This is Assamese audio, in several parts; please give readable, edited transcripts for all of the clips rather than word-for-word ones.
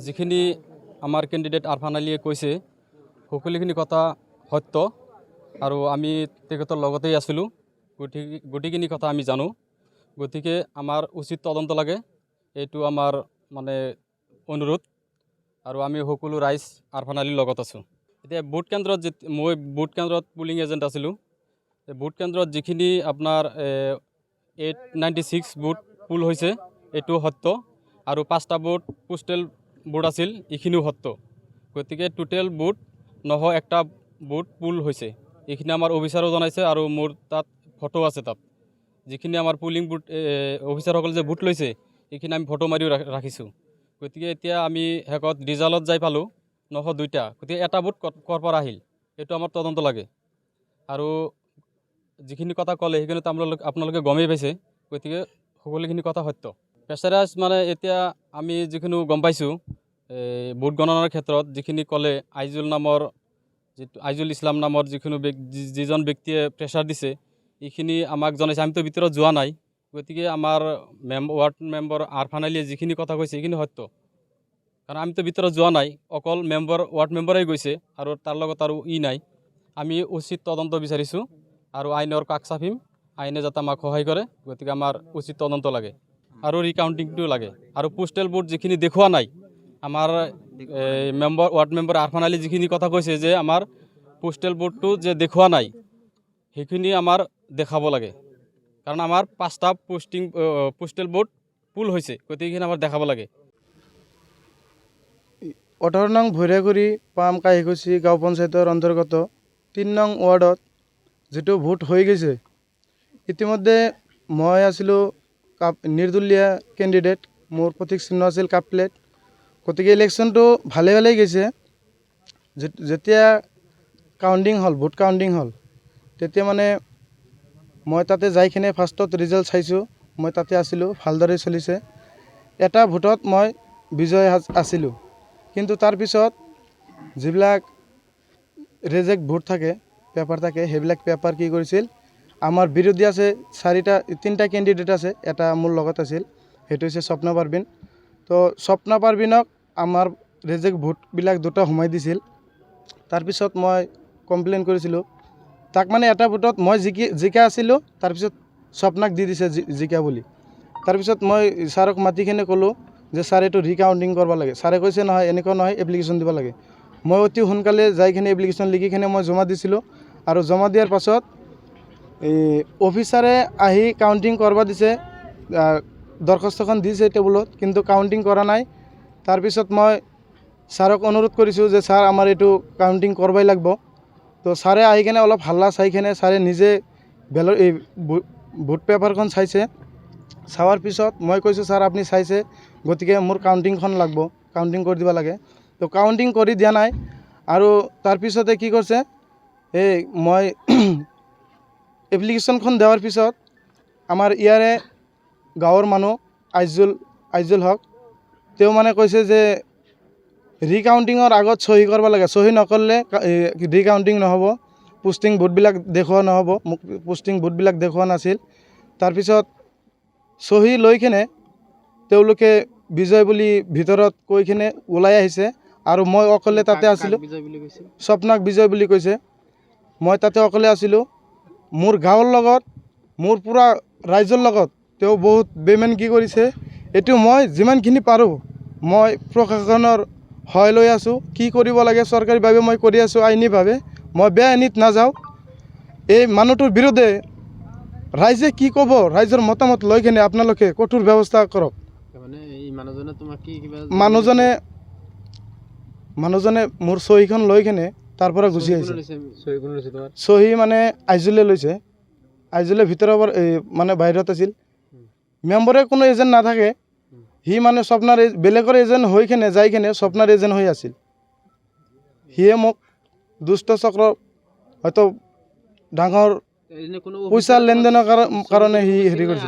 যিখিনি আমাৰ কেণ্ডিডেট আৰফান আলীয়ে কৈছে সকলোখিনি কথা সত্য আৰু আমি তেখেতৰ লগতেই আছিলোঁ। গোটেইখিনি কথা আমি জানো। গতিকে আমাৰ উচিত তদন্ত লাগে, এইটো আমাৰ মানে অনুৰোধ। আৰু আমি সকলো ৰাইজ আৰফান আলীৰ লগত আছোঁ। এতিয়া ভোট কেন্দ্ৰত মই ভোট কেন্দ্ৰত পুলিং এজেণ্ট আছিলোঁ। ভোট কেন্দ্ৰত যিখিনি আপোনাৰ 896 ভোট পুল হৈছে এইটো সত্য, আৰু 5টা ভোট পোষ্টেল ভোট আছিল এইখিনিও সত্য। গতিকে টোটেল ভোট 901টা ভোট পুল হৈছে, এইখিনি আমাৰ অফিচাৰো জনাইছে আৰু মোৰ তাত ফটো আছে। তাত যিখিনি আমাৰ পুলিং ভোট অফিচাৰসকলে যে ভোট লৈছে এইখিনি আমি ফটো মাৰিও ৰাখিছোঁ। গতিকে এতিয়া আমি শেষত ৰিজাল্টত যাই পালোঁ 902টা। গতিকে এটা ভোট ক'ৰ পৰা আহিল এইটো আমাৰ তদন্ত লাগে। আৰু যিখিনি কথা ক'লে সেইখিনি আপোনালোকে গমেই পাইছে। গতিকে সকলোখিনি কথা সত্য। প্ৰেছাৰাইজ মানে এতিয়া আমি যিখিনি গম পাইছোঁ ভোট গণনাৰ ক্ষেত্ৰত যিখিনি ক'লে আইজুল ইছলাম নামৰ যিজন ব্যক্তিয়ে প্ৰেছাৰ দিছে এইখিনি আমাক জনাইছে। আমিতো ভিতৰত যোৱা নাই। গতিকে আমাৰ ৱাৰ্ড মেম্বাৰ আৰফান আলীয়ে যিখিনি কথা কৈছে সেইখিনি সত্য, কাৰণ আমিতো ভিতৰত যোৱা নাই। অকল ৱাৰ্ড মেম্বাৰেই গৈছে আৰু তাৰ লগত আৰু নাই। আমি উচিত তদন্ত বিচাৰিছোঁ আৰু আইনৰ কাষ চাপিম, আইনে যাতে আমাক সহায় কৰে। গতিকে আমাৰ উচিত তদন্ত লাগে আৰু ৰিকাউণ্টিংটো লাগে। আৰু পোষ্টেল ভোট যিখিনি দেখুওৱা নাই, আমাৰ ৱাৰ্ড মেম্বাৰ আৰফান আলী যিখিনি কথা কৈছে যে আমাৰ পোষ্টেল ভোটটো যে দেখুওৱা নাই সেইখিনি আমাৰ দেখাব লাগে, কাৰণ আমাৰ 5টা পোষ্টেল ভোট পুল হৈছে। গতিকে এইখিনি আমাৰ দেখাব লাগে। 18 নং ভৈৰাগুৰি পাম কাহিকুচি গাঁও পঞ্চায়তৰ অন্তৰ্গত 3 নং ৱাৰ্ডত যিটো ভোট হৈ গৈছে, ইতিমধ্যে মই আছিলোঁ নিৰ্দলীয় কেণ্ডিডেট। মোৰ প্ৰতীক চিহ্ন আছিল কাপ প্লেট। গতিকে ইলেকশ্যনটো ভালে গৈছে। যেতিয়া কাউণ্টিং হ'ল, ভোট কাউণ্টিং হ'ল, তেতিয়া মানে মই তাতে যাইকিনে ফাৰ্ষ্টত ৰিজাল্ট চাইছোঁ। মই তাতে আছিলোঁ, ভালদৰে চলিছে। এটা ভোটত মই বিজয় আছিলোঁ, কিন্তু তাৰপিছত যিবিলাক ৰিজেক্ট ভোট থাকে, পেপাৰ থাকে, সেইবিলাক পেপাৰ কি কৰিছিল, আমাৰ বিৰোধী আছে 3টা কেণ্ডিডেট আছে। এটা মোৰ লগত আছিল, সেইটো হৈছে স্বপ্না পাৰ্বিন। তো স্বপ্না পাৰ্বিনক আমাৰ ৰিজেক্ট ভোটবিলাক 2টা সোমাই দিছিল। তাৰপিছত মই কমপ্লেইন কৰিছিলোঁ তাক, মানে এটা ভোটত মই জিকা আছিলোঁ, তাৰপিছত স্বপ্নাক দি দিছে জিকা বুলি। তাৰপিছত মই ছাৰক মাতিকিনে ক'লোঁ যে ছাৰ এইটো ৰিকাউণ্টিং কৰিব লাগে। ছাৰে কৈছে নহয়, এনেকুৱা নহয়, এপ্লিকেশ্যন দিব লাগে। মই অতি সোনকালে যাইকিনে এপ্লিকেশ্যন লিখিকিনে মই জমা দিছিলোঁ। আৰু জমা দিয়াৰ পাছত অফিচাৰে আহি কাউণ্টিং কৰিব দিছে, দৰখাস্তখন দিছে টেবুলত, কিন্তু কাউণ্টিং কৰা নাই। তাৰপিছত মই ছাৰক অনুৰোধ কৰিছোঁ যে ছাৰ আমাৰ এইটো কাউণ্টিং কৰিবই লাগিব। তো ছাৰে আহি কিনে অলপ হাল্লা চাইকিনে ছাৰে নিজে ভোট পেপাৰখন চাইছে। চাৱাৰ পিছত মই কৈছোঁ ছাৰ আপুনি চাইছে, গতিকে মোৰ কাউণ্টিংখন লাগিব, কাউণ্টিং কৰি দিব লাগে। তো কাউণ্টিং কৰি দিয়া নাই। আৰু তাৰপিছতে কি কৰিছে, মই এপ্লিকেশ্যনখন দিয়াৰ পিছত আমাৰ ইয়াৰে গাঁৱৰ মানুহ আইজুল হক, তেওঁ মানে কৈছে যে ৰিকাউণ্টিঙৰ আগত চহী কৰিব লাগে, চহী নকৰিলে ৰিকাউণ্টিং নহ'ব, পোষ্টিং ভোটবিলাক দেখুওৱা নহ'ব। মোক পোষ্টিং ভোটবিলাক দেখুওৱা নাছিল। তাৰপিছত চহী লৈ কিনে তেওঁলোকে বিজয় বুলি ভিতৰত কৈ কিনে ওলাই আহিছে, আৰু মই অকলে তাতে আছিলোঁ। স্বপ্নাক বিজয় বুলি কৈছে। মই তাতে অকলে আছিলোঁ। মোৰ গাঁৱৰ লগত, মোৰ পূৰা ৰাইজৰ লগত তেওঁ বহুত বেইমানকি কৰিছে। এইটো মই যিমানখিনি পাৰোঁ মই প্ৰশাসনৰ সহায় লৈ আছোঁ। কি কৰিব লাগে চৰকাৰীভাৱে মই কৰি আছোঁ, আইনীভাৱে। মই বেয়া আইনীত নাযাওঁ। এই মানুহটোৰ বিৰুদ্ধে ৰাইজে কি ক'ব, ৰাইজৰ মতামত লৈ কিনে আপোনালোকে কঠোৰ ব্যৱস্থা কৰক। মানুহজনে মোৰ চহীখন লৈ কিনে তাৰ পৰা গুচি আহিছে। চহী মানে আইজুলে লৈছে। আইজুলে ভিতৰৰ পৰা মানে বাহিৰত আছিল। মেম্বাৰে কোনো এজেণ্ট নাথাকে, সি মানে স্বপ্নাৰ বেলেগৰ এজেণ্ট হৈ কিনে যাই কিনে স্বপ্নাৰ এজেণ্ট হৈ আছিল। সিয়ে মোক দুষ্ট চক্ৰ, হয়তো ডাঙৰ পইচা লেনদেনৰ কাৰণে সি হেৰি কৰিছে।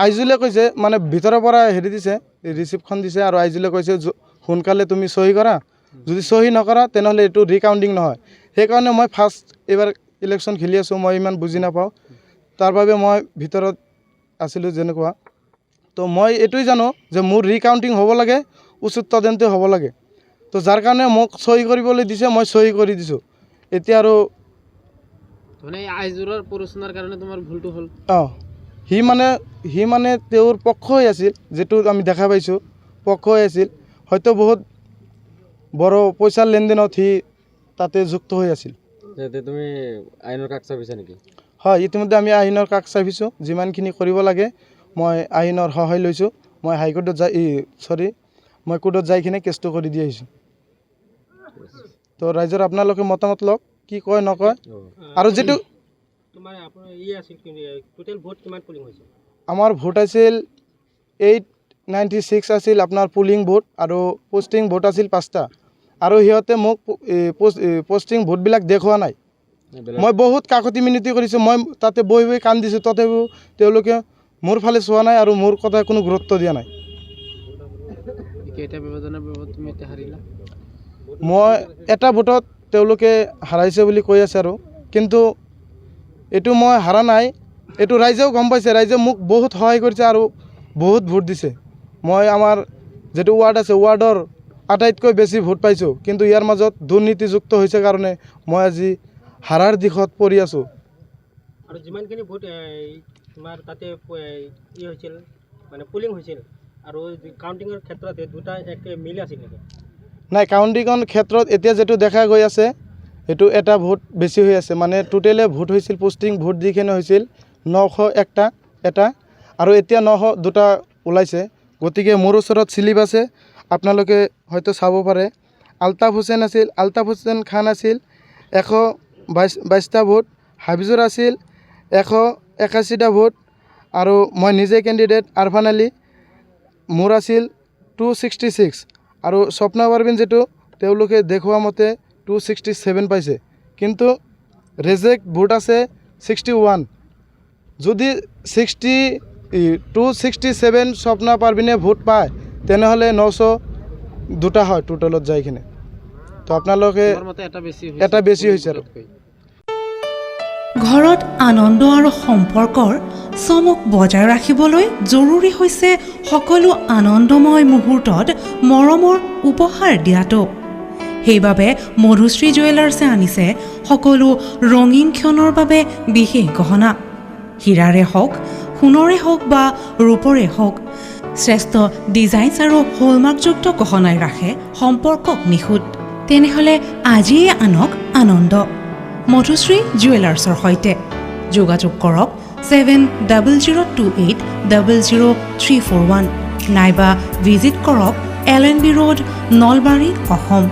আইজুলে কৈছে, মানে ভিতৰৰ পৰা হেৰি দিছে, ৰিচিপ্টখন দিছে, আৰু আইজুলে কৈছে সোনকালে তুমি চহী কৰা, যদি চহী নকৰা তেনেহ'লে এইটো ৰিকাউণ্টিং নহয়। সেইকাৰণে মই ফাৰ্ষ্ট এইবাৰ ইলেকশ্যন খেলি আছোঁ, মই ইমান বুজি নাপাওঁ। তাৰ বাবে মই ভিতৰত আছিলোঁ যেনেকুৱা। তো মই এইটোই জানো যে মোৰ ৰিকাউণ্টিং হ'ব লাগে, উচিত তদন্ত হ'ব লাগে। তো যাৰ কাৰণে মোক চহী কৰিবলৈ দিছে, মই চহী কৰি দিছোঁ। এতিয়া আৰু মানে আইজোৰৰ প্ৰৰোচনাৰ কাৰণে তোমাৰ ভুলটো হ'ল। অঁ, সি মানে তেওঁৰ পক্ষ হৈ আছিল, যিটো আমি দেখা পাইছোঁ পক্ষ হৈ আছিল। হয়তো বহুত বড় পইচাৰ লেনদেনত সি তাতে যুক্ত হৈ আছিল। তুমি আইনৰ কাষ চাপিছা নেকি? হয়, ইতিমধ্যে আমি আইনৰ কাষ চাপিছোঁ। যিমানখিনি কৰিব লাগে মই আইনৰ সহায় লৈছোঁ। মই হাইকোৰ্টত মই কোৰ্টত যাই কিনে কেছটো কৰি দি আহিছোঁ। তো ৰাইজৰ আপোনালোকে মতামত লওক, কি কয় নকয়। আৰু যিটো আমাৰ ভোট আছিল 896 আছিল আপোনাৰ পুলিং ভোট, আৰু পষ্টিং ভোট আছিল 5টা। আৰু সিহঁতে মোক পষ্টিং ভোটবিলাক দেখুওৱা নাই। মই বহুত কাকতি মিনতি কৰিছোঁ, মই তাতে বহি বহি কান্দিছোঁ, তথাপিও তেওঁলোকে মোৰ ফালে চোৱা নাই আৰু মোৰ কথা কোনো গুৰুত্ব দিয়া নাই। মই এটা ভোটত তেওঁলোকে হাৰাইছে বুলি কৈ আছে আৰু, কিন্তু এইটো মই হাৰা নাই, এইটো ৰাইজেও গম পাইছে। ৰাইজে মোক বহুত সহায় কৰিছে আৰু বহুত ভোট দিছে। মই আমাৰ যিটো ৱাৰ্ড আছে, ৱাৰ্ডৰ আটাইতকৈ বেছি ভোট পাইছোঁ, কিন্তু ইয়াৰ মাজত দুৰ্নীতিযুক্ত হৈছে কাৰণে মই আজি হাৰাৰ দিশত পৰি আছোঁ। আৰু যিমানখিনি ভোট তোমাৰ তাতে হৈছিল, মানে পুলিং হৈছিল, আৰু কাউণ্টিঙৰ ক্ষেত্ৰত দুটা এক মিল আছিল নেকি? নাই, কাউণ্টিঙৰ ক্ষেত্ৰত এতিয়া যিটো দেখা গৈ আছে, সেইটো এটা ভোট বেছি হৈ আছে। মানে টোটেলে ভোট হৈছিল, পষ্টিং ভোট যিখিনি হৈছিল 901টা এটা, আৰু এতিয়া 902টা ওলাইছে। গতিকে মোৰ ওচৰত স্লিপ আছে, আপোনালোকে হয়তো চাব পাৰে। আলতাফ হোসেন খান আছিল 122টা ভোট, হাফিজুৰ আছিল 181টা ভোট, আৰু মই নিজে কেণ্ডিডেট আৰফান আলী, মোৰ আছিল 266, আৰু স্বপ্না পাৰভিন যিটো তেওঁলোকে দেখুওৱা মতে 267 পাইছে, কিন্তু ৰেজেক্ট ভোট আছে 61। যদি 267 স্বপ্না পাৰভিনে ভোট পায়, তেনেহ'লে 902টা হয় টোটেলত যাই কিনে। তো আপোনালোকে এটা বেছি হৈছে আৰু। ঘৰত আনন্দ আৰু সম্পৰ্কৰ চমক বজাই ৰাখিবলৈ জৰুৰী হৈছে সকলো আনন্দময় মুহূৰ্তত মৰমৰ উপহাৰ দিয়াটো। সেইবাবে মধুশ্ৰী জুৱেলাৰ্ছে আনিছে সকলো ৰঙীন ক্ষণৰ বাবে বিশেষ গহনা। হীৰাৰে হওক, সোণৰে হওক বা ৰূপৰে হওক, শ্ৰেষ্ঠ ডিজাইনছ আৰু হলমাৰ্কযুক্ত গহনাই ৰাখে সম্পৰ্কক নিখুঁত। তেনেহ'লে আজিয়ে আনক আনন্দ মধুশ্ৰী জুৱেলাৰ্ছৰ সৈতে। যোগাযোগ কৰক 7028000341 নাইবা ভিজিট কৰক LNB ৰোড, নলবাৰী, অসম।